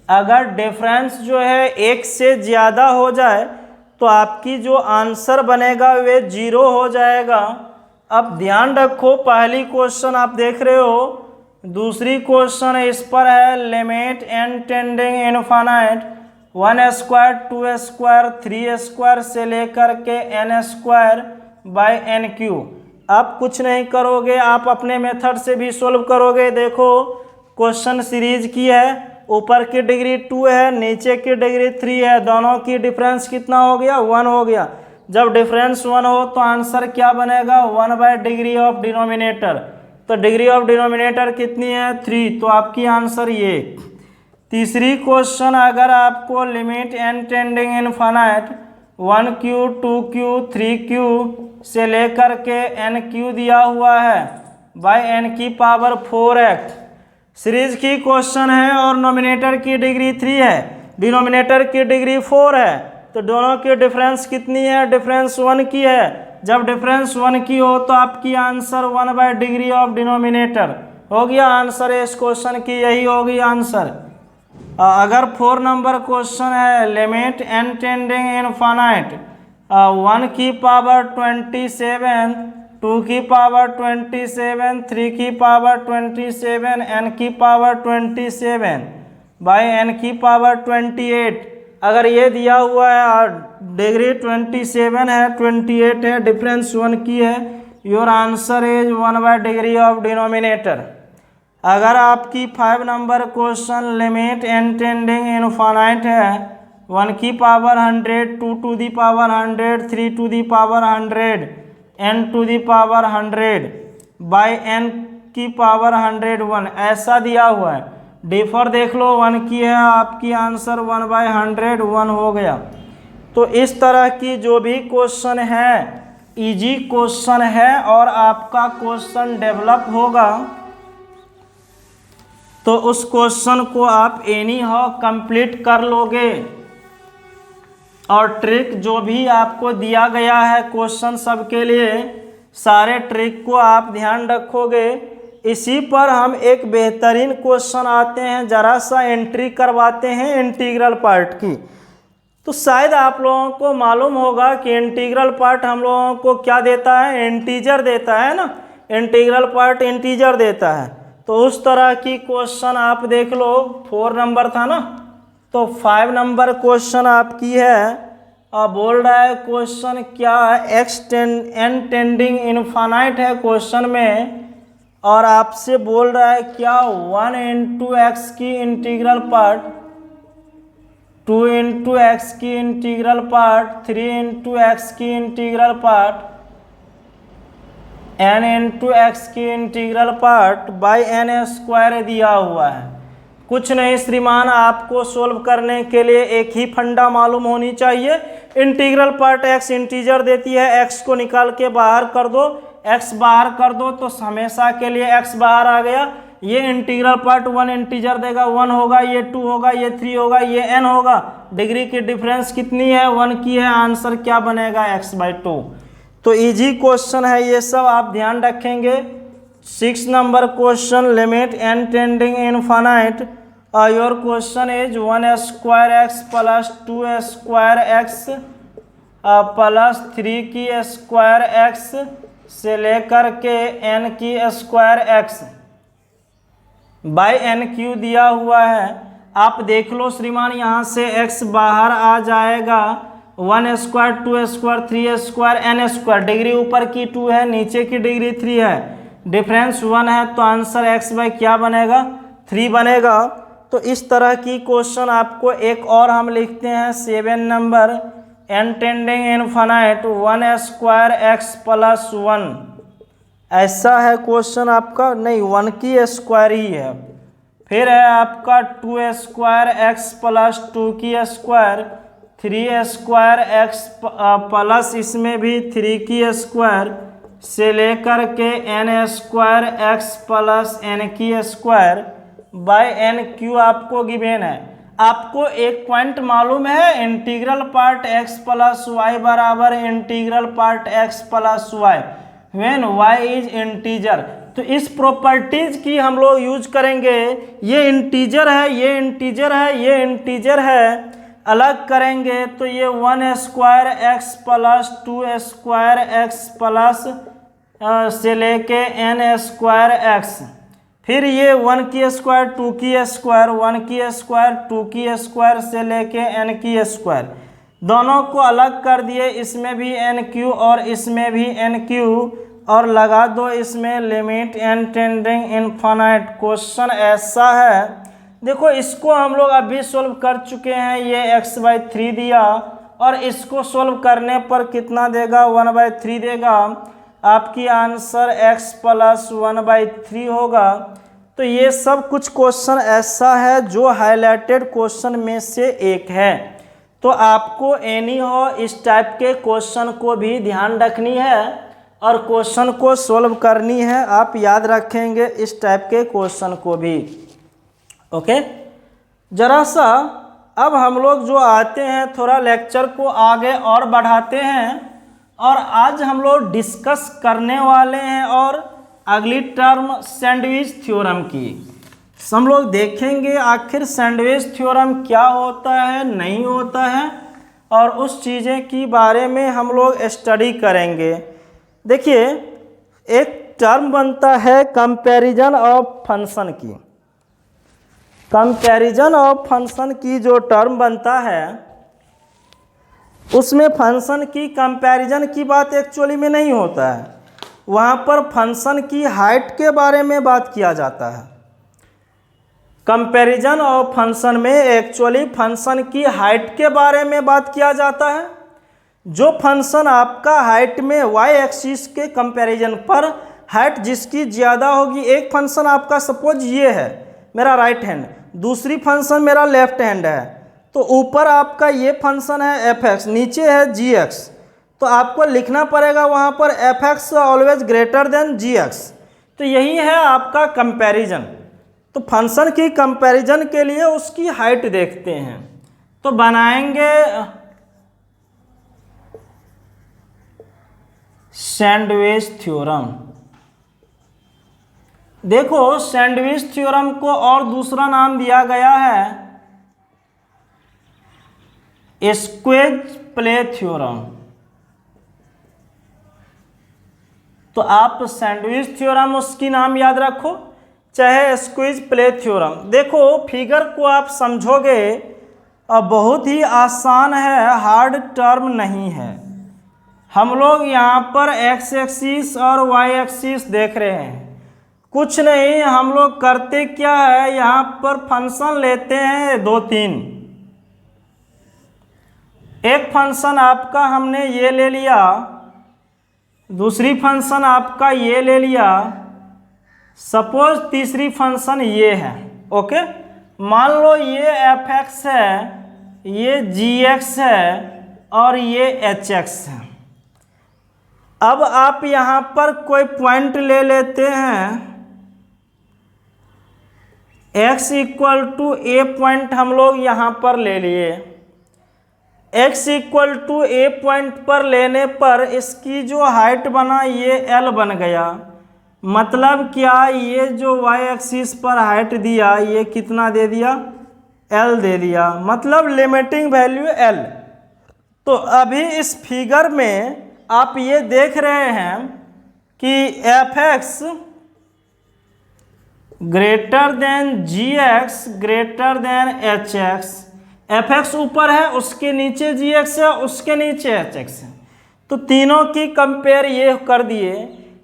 अगर डिफरेंस जो है 1 से ज़्यादा हो जाए तो आपकी जो आंसर बनेगा वे 0 हो जाएगा। अब ध्यान रखो, पहली क्वेश्चन आप देख रहे हो, दूसरी क्वेश्चन इस पर है limit n tending infinite 1 square 2 square 3 square से लेकर के n स्क्वायर बाई n3। आप कुछ नहीं करोगे, आप अपने मेथड से भी सोल्व करोगे। देखो क्वेश्चन सीरीज की है, ऊपर की डिग्री 2 है, नीचे की डिग्री 3 है, दोनों की डिफरेंस कितना हो गया 1 हो गया। जब डिफरेंस 1 हो तो आंसर क्या बनेगा 1 बाय डिग्री ऑफ डिनोमिनेटर। तो डिग्री ऑफ डिनोमिनेटर कितनी है 3, तो आपकी आंसर ये। तीसरी क्वेश्चन, अगर आपको limit n tending infinite 1q 2q 3q से लेकर के nq दिया हुआ है बाय n की पावर 4x सीरीज की क्वेश्चन है और नोमिनेटर की डिग्री 3 है, डिनोमिनेटर की डिग्री 4 है, तो दोनों की डिफरेंस कितनी है, डिफरेंस 1 की है। जब डिफरेंस 1 की हो तो आपकी answer 1 bye degree of denominator हो गया। आंसर इस क्वेश्चन की यही होगी आंसर। अगर 4 नंबर क्वेश्चन है लिमिट n टेंडिंग इनफाइनाइट 1 की पावर 27 2 की पावर 27 3 की पावर 27 n की पावर 27 बाई n की पावर 28 अगर ये दिया हुआ है डिग्री 27 है, 28 है, डिफरेंस 1 की है, योर आंसर इज 1/डिग्री ऑफ डिनोमिनेटर। अगर आपकी 5 number question limit n tending infinite है, 1 की power 100, 2 to the power 100, 3 to the power 100, n to the power 100 by n की पावर 101, ऐसा दिया हुआ है। डिफर देख लो, 1 की है, आपकी आंसर 1/100 1 हो गया। तो इस तरह की जो भी क्वेश्चन है इजी क्वेश्चन है और आपका क्वेश्चन डेवलप होगा तो उस क्वेश्चन को आप एनी हाउ कंप्लीट कर लोगे। और ट्रिक जो भी आपको दिया गया है क्वेश्चन सबके लिए, सारे ट्रिक को आप ध्यान रखोगे। इसी पर हम एक बेहतरीन क्वेश्चन आते हैं, ज़रा सा एंट्री करवाते हैं इंटीग्रल पार्ट की। तो शायद आप लोगों को मालूम होगा कि इंटीग्रल पार्ट हम लोगों को क्या देता है, इंटीजर देता है ना, इंटीग्रल पार्ट इंटीजर देता है। तो उस तरह की क्वेश्चन आप देख लो, 4 नंबर था ना, तो 5 नंबर क्वेश्चन आपकी है। अब बोल रहा है क्वेश्चन क्या है, n टेंडिंग इनफाइनाइट है क्वेश्चन में, और आपसे बोल रहा है क्या 1 इंटू एक्स की इंटीग्रल पार्ट, 2 इंटू एक्स की इंटीग्रल पार्ट, 3 इंटू एक्स की integral part, n into x की integral part by n square दिया हुआ है। कुछ नहीं श्रीमान, आपको सोल्व करने के लिए एक ही फंडा मालूम होनी चाहिए। इंटीग्रल पार्ट x इंटीजर देती है, x को निकाल के बाहर कर दो, x बाहर कर दो तो हमेशा के लिए x बाहर आ गया। ये इंटीग्रल पार्ट 1 इंटीजर देगा, 1 होगा, ये 2 होगा, ये 3 होगा, ये n होगा। डिग्री की डिफरेंस कितनी है, 1 की है, आंसर क्या बनेगा x/2। तो इजी क्वेश्चन है ये सब, आप ध्यान रखेंगे। 6 number question limit n tending infinite, your question is 1 square x plus 2 square x plus 3 की स्क्वायर एक्स से लेकर के n की square x by n Q दिया हुआ है। आप देख लो श्रीमान, यहाँ से x बाहर आ जाएगा, 1 square, 2 square, 3 square, n square. Degree ऊपर की 2 है, नीचे की डिग्री 3 है, डिफरेंस 1 है, तो आंसर x बाई क्या बनेगा, 3 बनेगा। तो इस तरह की क्वेश्चन आपको एक और हम लिखते हैं 7 number, n tending infinite 1 square x plus 1, ऐसा है क्वेश्चन आपका, नहीं 1 की स्क्वायर ही है। फिर है आपका 2 स्क्वायर एक्स प्लस 2 की स्क्वायर, 3 स्क्वायर एक्स प्लस इसमें भी 3 की स्क्वायर से लेकर के n square x plus n की स्क्वायर बाय n क्यू आपको गिवेन है। आपको एक पॉइंट मालूम है, integral part x plus y बराबर integral part x plus y when y is integer. तो इस प्रॉपर्टीज की हम लोग यूज करेंगे। ये इंटीजर है, ये इंटीजर है, ये इंटीजर है, अलग करेंगे तो ये 1 square x plus 2 square x plus से लेके n स्क्वायर एक्स, फिर ये 1 की स्क्वायर, 2 की स्क्वायर, 1 की स्क्वायर, 2 की स्क्वायर से लेके n की स्क्वायर, दोनों को अलग कर दिए, इसमें भी n क्यू और इसमें भी n क्यू, और लगा दो इसमें limit n tending infinite. Question ऐसा है, देखो इसको हम लोग अभी सोल्व कर चुके हैं, ये x/3 दिया और इसको सोल्व करने पर कितना देगा, 1/3 देगा। आपकी आंसर x प्लस 1/3 होगा। तो ये सब कुछ क्वेश्चन ऐसा है जो हाईलाइटेड क्वेश्चन में से एक है। तो आपको एनी हो इस टाइप के क्वेश्चन को भी ध्यान रखनी है और क्वेश्चन को सोल्व करनी है। आप याद रखेंगे इस टाइप के क्वेश्चन को भी। ओके, जरा सा अब हम लोग जो आते हैं थोड़ा लेक्चर को आगे और बढ़ाते हैं और आज हम लोग डिस्कस करने वाले हैं और अगली टर्म सैंडविच थ्योरम की। हम लोग देखेंगे आखिर सैंडविच थ्योरम क्या होता है, नहीं होता है, और उस चीज़ें की बारे में हम लोग स्टडी करेंगे। देखिए एक टर्म बनता है कंपैरिजन ऑफ फंक्शन की। कंपैरिजन ऑफ फंक्शन की जो टर्म बनता है उसमें फंक्शन की कंपैरिजन की बात एक्चुअली में नहीं होता है, वहाँ पर फंक्शन की हाइट के बारे में बात किया जाता है। कंपैरिजन और फंक्शन में एक्चुअली फंक्शन की हाइट के बारे में बात किया जाता है। जो फंक्शन आपका हाइट में वाई एक्सिस के कंपैरिजन पर हाइट जिसकी ज़्यादा होगी, एक फंक्शन आपका सपोज ये है मेरा राइट हैंड, दूसरी फंक्शन मेरा लेफ्ट हैंड है, तो ऊपर आपका ये फंक्शन है एफ एक्स, नीचे है जी एक्स, तो आपको लिखना पड़ेगा वहाँ पर f x always greater than g x. तो यही है आपका कंपैरिजन। तो फंक्शन की कंपैरिजन के लिए उसकी हाइट देखते हैं, तो बनाएंगे सैंडविच थ्योरम। देखो सैंडविच थ्योरम को और दूसरा नाम दिया गया है स्क्वेज प्ले थ्योरम। तो आप सैंडविच थ्योरम उसकी नाम याद रखो, चाहे स्क्वीज प्ले थ्योरम। देखो फिगर को आप समझोगे और बहुत ही आसान है, हार्ड टर्म नहीं है। हम लोग यहाँ पर एक्स एक्सिस और वाई एक्सिस देख रहे हैं, कुछ नहीं, हम लोग करते क्या है, यहाँ पर फंक्शन लेते हैं 2-3। एक फंक्शन आपका हमने ये ले लिया, दूसरी फंक्शन आपका ये ले लिया, सपोज तीसरी फंक्शन ये है। ओके, मान लो ये एफ एक्स है, ये जी एक्स है और ये एच एक्स है। अब आप यहाँ पर कोई पॉइंट ले लेते हैं, x equal to a point हम लोग यहाँ पर ले लिए। x equal to a point पर लेने पर इसकी जो हाइट बना ये l बन गया। मतलब क्या, ये जो y एक्सिस पर हाइट दिया ये कितना दे दिया, l दे दिया, मतलब लिमिटिंग वैल्यू l। तो अभी इस फिगर में आप ये देख रहे हैं कि f x greater than g x greater than h x. F x ऊपर है, उसके नीचे जी एक्स है, उसके नीचे एच एक्स है, तो तीनों की कंपेयर ये कर दिए।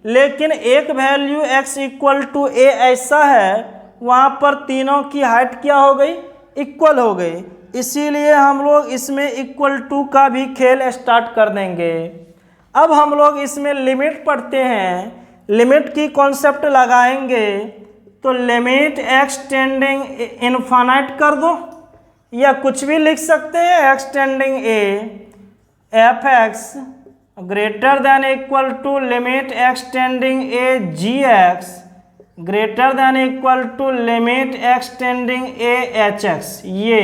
लेकिन एक वैल्यू x इक्वल टू ए ऐसा है, वहाँ पर तीनों की हाइट क्या हो गई, इक्वल हो गई। इसीलिए हम लोग इसमें इक्वल टू का भी खेल स्टार्ट कर देंगे। अब हम लोग इसमें लिमिट पढ़ते हैं, लिमिट की कॉन्सेप्ट लगाएंगे। तो लिमिट एक्स टेंडिंग इनफाइनाइट कर दो, या कुछ भी लिख सकते हैं, x tending a f x greater than equal to limit x tending a g x greater than equal to limit x tending a h x. ये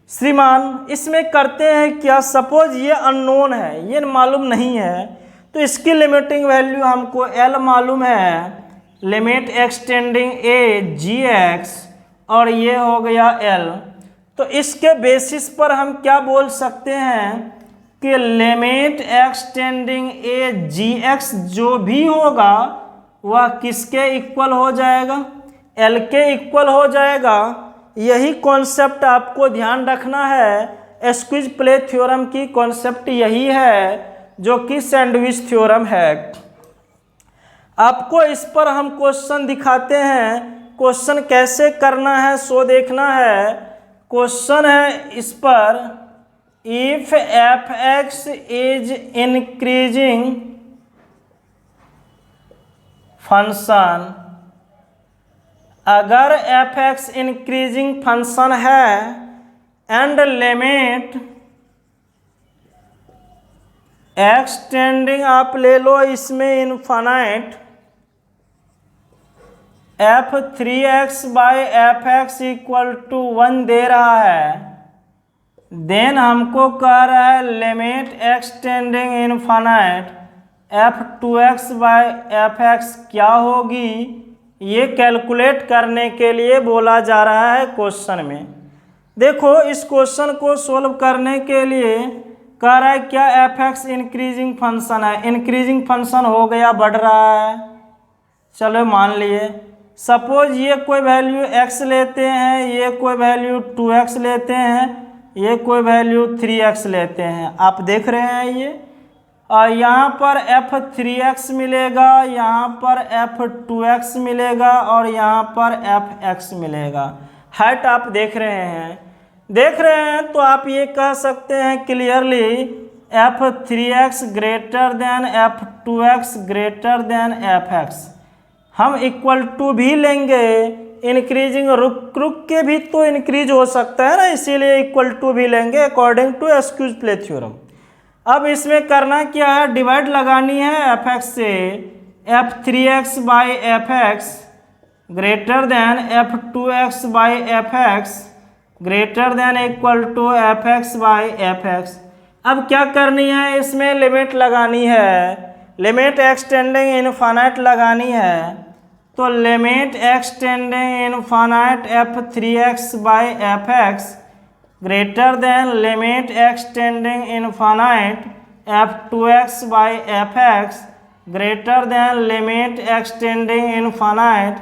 श्रीमान इसमें करते हैं क्या, सपोज ये अननोन है, ये मालूम नहीं है, तो इसकी लिमिटिंग वैल्यू हमको l मालूम है, limit x tending a g x, और ये हो गया l। तो इसके बेसिस पर हम क्या बोल सकते हैं कि limit x tending a g x जो भी होगा वह किसके इक्वल हो जाएगा, l के इक्वल हो जाएगा। यही कॉन्सेप्ट आपको ध्यान रखना है, स्क्वीज प्ले थ्योरम की कॉन्सेप्ट यही है जो कि सैंडविच थ्योरम है। आपको इस पर हम क्वेश्चन दिखाते हैं, क्वेश्चन कैसे करना है सो देखना है। क्वेश्चन है इस पर, if f x is increasing function, अगर एफ एक्स इंक्रीजिंग फंक्शन है एंड लिमिट एक्स टेंडिंग, आप ले लो इसमें infinite, f 3x by f x equal to 1 दे रहा है, देन हमको कह रहा है limit x tending infinite f 2x by f x क्या होगी, ये कैलकुलेट करने के लिए बोला जा रहा है क्वेश्चन में। देखो इस क्वेश्चन को सोल्व करने के लिए कह रहा है क्या, एफ एक्स इंक्रीजिंग फंक्शन है, इंक्रीजिंग फंक्शन हो गया, बढ़ रहा है, चलो मान लिए। सपोज ये कोई वैल्यू x लेते हैं, ये कोई वैल्यू 2x लेते हैं, ये कोई वैल्यू 3x लेते हैं, आप देख रहे हैं ये, और यहाँ पर f3x मिलेगा, यहाँ पर f2x मिलेगा और यहाँ पर fx मिलेगा। हाइट आप देख रहे हैं तो आप ये कह सकते हैं clearly f3x greater than f2x greater than fx। हम इक्वल टू भी लेंगे, इंक्रीजिंग रुक के भी तो इंक्रीज हो सकता है ना, इसीलिए इक्वल टू भी लेंगे अकॉर्डिंग टू एस्क्यूज-प्ले थ्योरम। अब इसमें करना क्या है, डिवाइड लगानी है fx से, f3x by fx greater than f2x by fx greater than equal to fx by fx। अब क्या करनी है, इसमें लिमिट लगानी है, लिमिट एक्सटेंडिंग इनफाइनाइट लगानी है। तो limit x tending infinite f3x by fx greater than limit x tending infinite f2x by fx greater than limit x tending infinite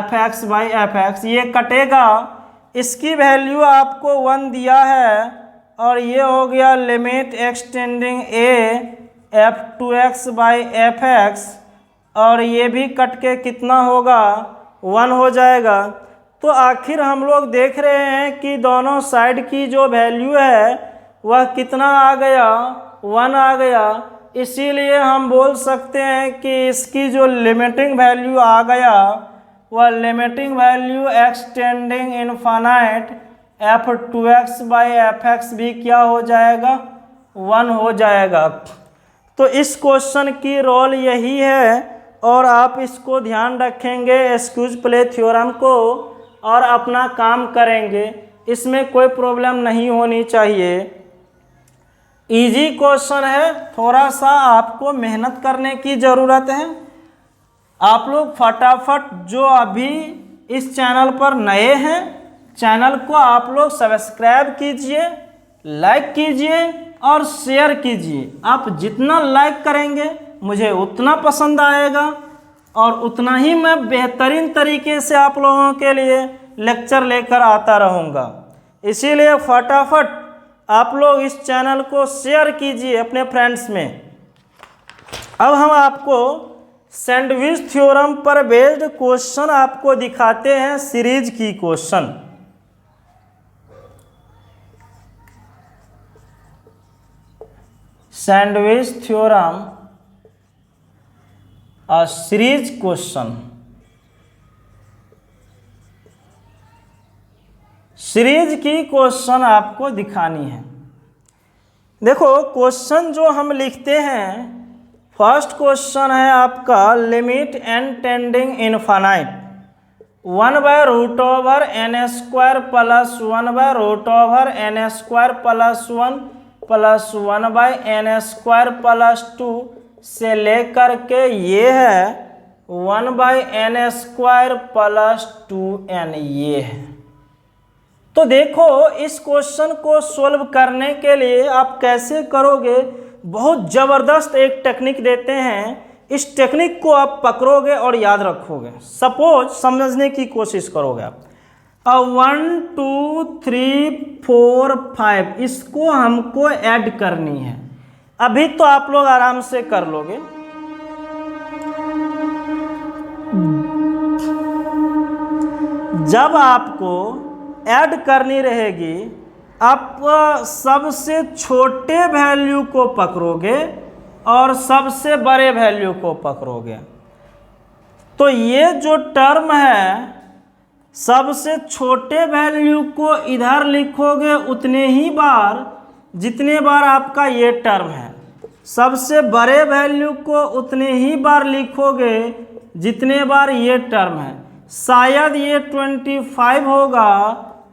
fx by fx। ये कटेगा, इसकी वैल्यू आपको 1 दिया है और ये हो गया limit x tending a f2x by fx, और ये भी कट के कितना होगा, 1 हो जाएगा। तो आखिर हम लोग देख रहे हैं कि दोनों साइड की जो वैल्यू है वह कितना आ गया, 1 आ गया। इसीलिए हम बोल सकते हैं कि इसकी जो लिमिटिंग वैल्यू आ गया वह limiting value x tending infinite f2x by fx भी क्या हो जाएगा, 1 हो जाएगा। तो इस क्वेश्चन की रोल यही है और आप इसको ध्यान रखेंगे एस्क्यूज-प्ले थ्योरम को और अपना काम करेंगे, इसमें कोई प्रॉब्लम नहीं होनी चाहिए। इजी क्वेश्चन है, थोड़ा सा आपको मेहनत करने की ज़रूरत है। आप लोग फटाफट जो अभी इस चैनल पर नए हैं, चैनल को आप लोग सब्सक्राइब कीजिए, लाइक कीजिए और शेयर कीजिए। आप जितना लाइक करेंगे मुझे उतना पसंद आएगा और उतना ही मैं बेहतरीन तरीके से आप लोगों के लिए लेक्चर लेकर आता रहूँगा। इसीलिए फटाफट आप लोग इस चैनल को शेयर कीजिए अपने फ्रेंड्स में। अब हम आपको सैंडविच थ्योरम पर बेस्ड क्वेश्चन आपको दिखाते हैं, सीरीज की क्वेश्चन। सैंडविच थ्योरम और सीरीज क्वेश्चन। सीरीज की क्वेश्चन आपको दिखानी है। देखो क्वेश्चन जो हम लिखते हैं, फर्स्ट क्वेश्चन है आपका limit n tending infinite 1/√n² plus 1/√n² plus 1 plus 1/n² plus 2 से लेकर के ये है 1/n² प्लस 2n, ये है। तो देखो इस क्वेश्चन को सोल्व करने के लिए आप कैसे करोगे, बहुत ज़बरदस्त एक टेक्निक देते हैं। इस टेक्निक को आप पकड़ोगे और याद रखोगे। सपोज समझने की कोशिश करोगे आप, 1 2 3 4 5 इसको हमको ऐड करनी है। अभी तो आप लोग आराम से कर लोगे। जब आपको ऐड करनी रहेगी, आप सबसे छोटे वैल्यू को पकड़ोगे और सबसे बड़े वैल्यू को पकड़ोगे। तो ये जो टर्म है, सबसे छोटे वैल्यू को इधर लिखोगे उतने ही बार जितने बार आपका ये टर्म है, सबसे बड़े वैल्यू को उतने ही बार लिखोगे जितने बार ये टर्म है। शायद ये 25 होगा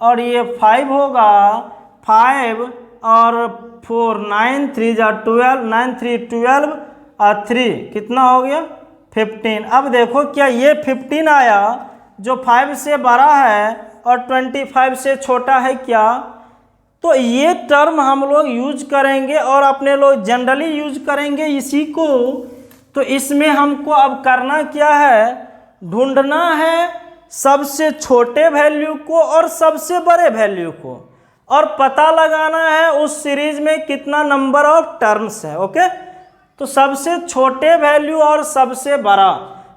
और ये 5 होगा, 5 और 4 9 3 12 9 3 12 और 3 कितना हो गया 15। अब देखो क्या ये 15 आया जो 5 से बड़ा है और 25 से छोटा है क्या? तो ये टर्म हम लोग यूज करेंगे और अपने लोग जनरली यूज करेंगे इसी को। तो इसमें हमको अब करना क्या है, ढूंढना है सबसे छोटे वैल्यू को और सबसे बड़े वैल्यू को, और पता लगाना है उस सीरीज में कितना नंबर ऑफ टर्म्स है। ओके, तो सबसे छोटे वैल्यू और सबसे बड़ा,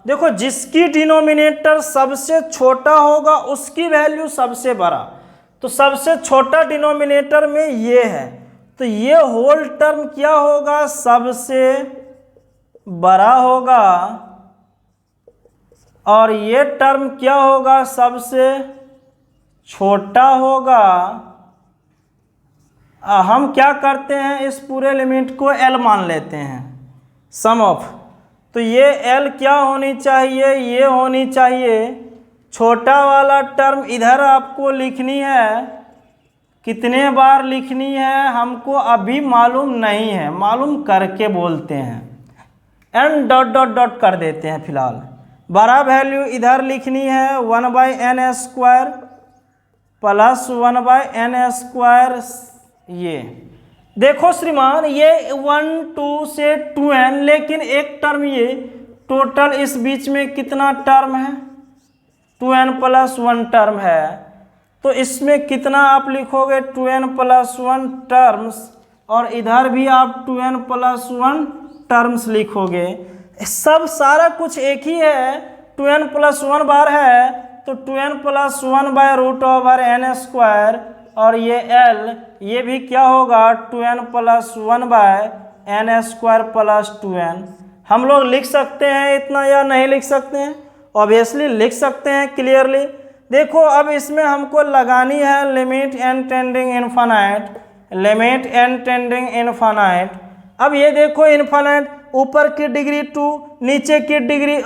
देखो जिसकी डिनोमिनेटर सबसे छोटा होगा उसकी वैल्यू सबसे बड़ा, तो सबसे छोटा डिनोमिनेटर में ये है, तो ये होल टर्म क्या होगा, सबसे बड़ा होगा, और ये टर्म क्या होगा, सबसे छोटा होगा। हम क्या करते हैं, इस पूरे लिमिट को L मान लेते हैं, सम ऑफ, तो ये L क्या होनी चाहिए, ये होनी चाहिए छोटा वाला टर्म। इधर आपको लिखनी है, कितने बार लिखनी है हमको अभी मालूम नहीं है, मालूम करके बोलते हैं, एन डॉट डॉट डॉट कर देते हैं फिलहाल। बड़ा वैल्यू इधर लिखनी है 1/n² प्लस 1/n²। ये देखो श्रीमान, ये 1 2 से 2n, लेकिन एक टर्म ये टोटल इस बीच में कितना टर्म है, 2n + 1 टर्म है, तो इसमें कितना आप लिखोगे, 2n + 1 टर्म्स, और इधर भी आप 2n + 1 टर्म्स लिखोगे। सब सारा कुछ एक ही है, 2n + 1 बार है, तो 2n + 1/√n², और ये L ये भी क्या होगा, 2n + 1/n² + 2n। हम लोग लिख सकते हैं इतना या नहीं लिख सकते हैं, ऑब्वियसली लिख सकते हैं क्लियरली। देखो अब इसमें हमको लगानी है limit n tending infinite, limit n tending infinite. अब ये देखो इनफाइनाइट, ऊपर की डिग्री 2, नीचे की डिग्री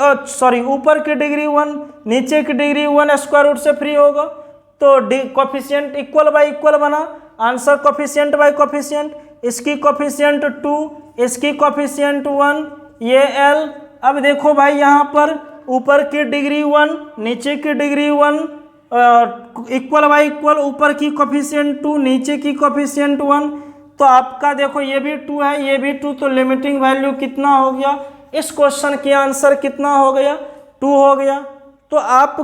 ऊपर की डिग्री 1, नीचे की डिग्री 1 स्क्वायर रूट से फ्री होगा, तो कोफिशिएंट इक्वल बाय इक्वल बना, आंसर कोफिशिएंट बाय कोफिशिएंट, इसकी कोफिशिएंट 2, इसकी कोफिशिएंट 1, ये L। अब देखो भाई यहाँ पर ऊपर की डिग्री 1, नीचे की डिग्री 1, इक्वल बाय इक्वल, ऊपर की कोफिशिएंट 2, नीचे की कोफिशिएंट 1, तो आपका देखो ये भी 2 है, ये भी 2, तो लिमिटिंग वैल्यू कितना हो गया, इस क्वेश्चन की आंसर कितना हो गया, 2 हो गया। तो आप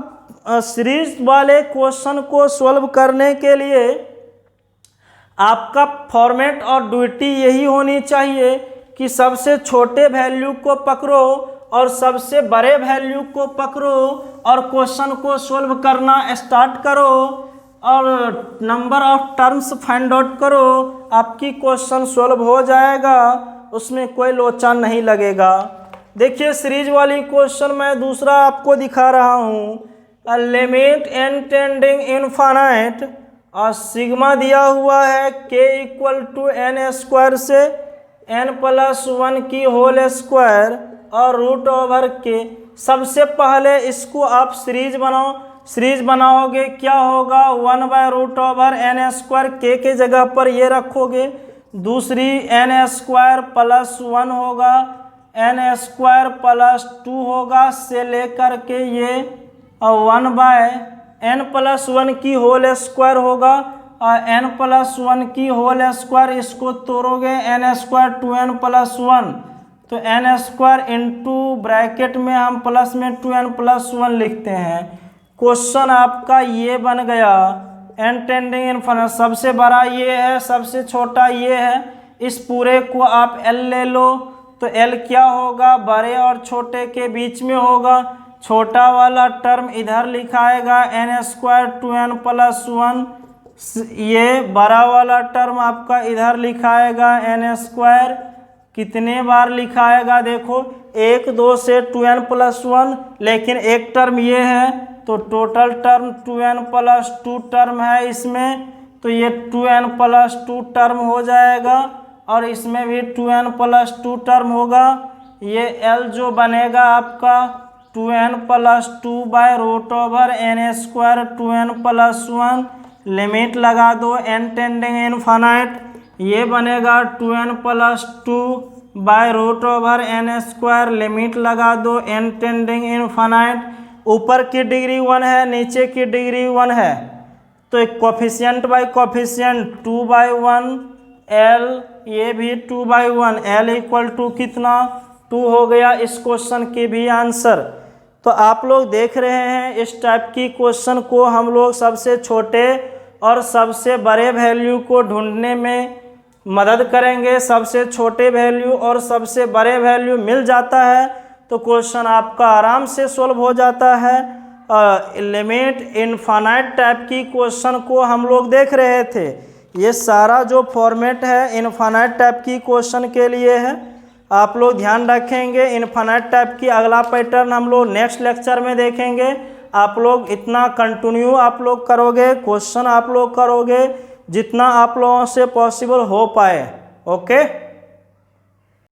सीरीज वाले क्वेश्चन को सॉल्व करने के लिए आपका फॉर्मेट और ड्यूटी यही होनी चाहिए कि सबसे छोटे वैल्यू को पकड़ो और सबसे बड़े वैल्यू को पकड़ो और क्वेश्चन को सॉल्व करना स्टार्ट करो और number of terms find out करो, आपकी क्वेश्चन सॉल्व हो जाएगा, उसमें कोई लोचा नहीं लगेगा। देखिए सीरीज वाली क्वेश्चन मैं दूसरा आपको दिखा रहा हूँ, लिमिट n टेंडिंग इनफाइनाइट, और सिग्मा दिया हुआ है k = n² से n + 1 की होल स्क्वायर और √k। सबसे पहले इसको आप सीरीज बनाओ, सीरीज बनाओगे क्या होगा, 1/√n² k के जगह पर ये रखोगे, दूसरी n² + 1 होगा, n² + 2 होगा, से लेकर के ये 1/n + 1 की होल स्क्वायर होगा, और n + 1 की होल स्क्वायर, इसको तोड़ोगे n² 2n + 1, तो n² इंटू ब्रैकेट में हम प्लस में 2n + 1 लिखते हैं। क्वेश्चन आपका ये बन गया, n टेंडिंग इनफाइनाइट, सबसे बड़ा ये है, सबसे छोटा ये है, इस पूरे को आप L ले लो, तो L क्या होगा, बड़े और छोटे के बीच में होगा, छोटा वाला टर्म इधर लिखाएगा n² 2n + 1, ये बड़ा वाला टर्म आपका इधर लिखाएगा n², कितने बार लिखाएगा, देखो 1 2 से 2n + 1, लेकिन एक टर्म ये है, तो टोटल टर्म 2n + 2 टर्म है इसमें, तो ये 2n + 2 टर्म हो जाएगा, और इसमें भी 2n + 2 टर्म होगा। ये L जो बनेगा आपका 2n + 2/√n², 2n + 1, लिमिट लगा दो n टेंडिंग इनफाइनाइट, ये बनेगा 2n + 2/√n², लिमिट लगा दो n टेंडिंग इनफाइनाइट, ऊपर की डिग्री 1 है, नीचे की डिग्री 1 है, तो एक कोफिशिएंट बाय कोफिशिएंट 2/1, L ये भी 2/1, L = कितना, 2 हो गया इस क्वेश्चन की भी आंसर। तो आप लोग देख रहे हैं इस टाइप की क्वेश्चन को हम लोग सबसे छोटे और सबसे बड़े वैल्यू को ढूंढने में मदद करेंगे। सबसे छोटे वैल्यू और सबसे बड़े वैल्यू मिल जाता है तो क्वेश्चन आपका आराम से सॉल्व हो जाता है। लिमिट इनफाइनाइट टाइप की क्वेश्चन को हम लोग देख रहे थे। ये सारा जो फॉर्मेट है इनफाइनाइट टाइप की क्वेश्चन के लिए है, आप लोग ध्यान रखेंगे। इनफाइनाइट टाइप की अगला पैटर्न हम लोग नेक्स्ट लेक्चर में देखेंगे। आप लोग इतना कंटिन्यू आप लोग करोगे, क्वेश्चन आप लोग करोगे जितना आप लोगों से पॉसिबल हो पाए। ओके।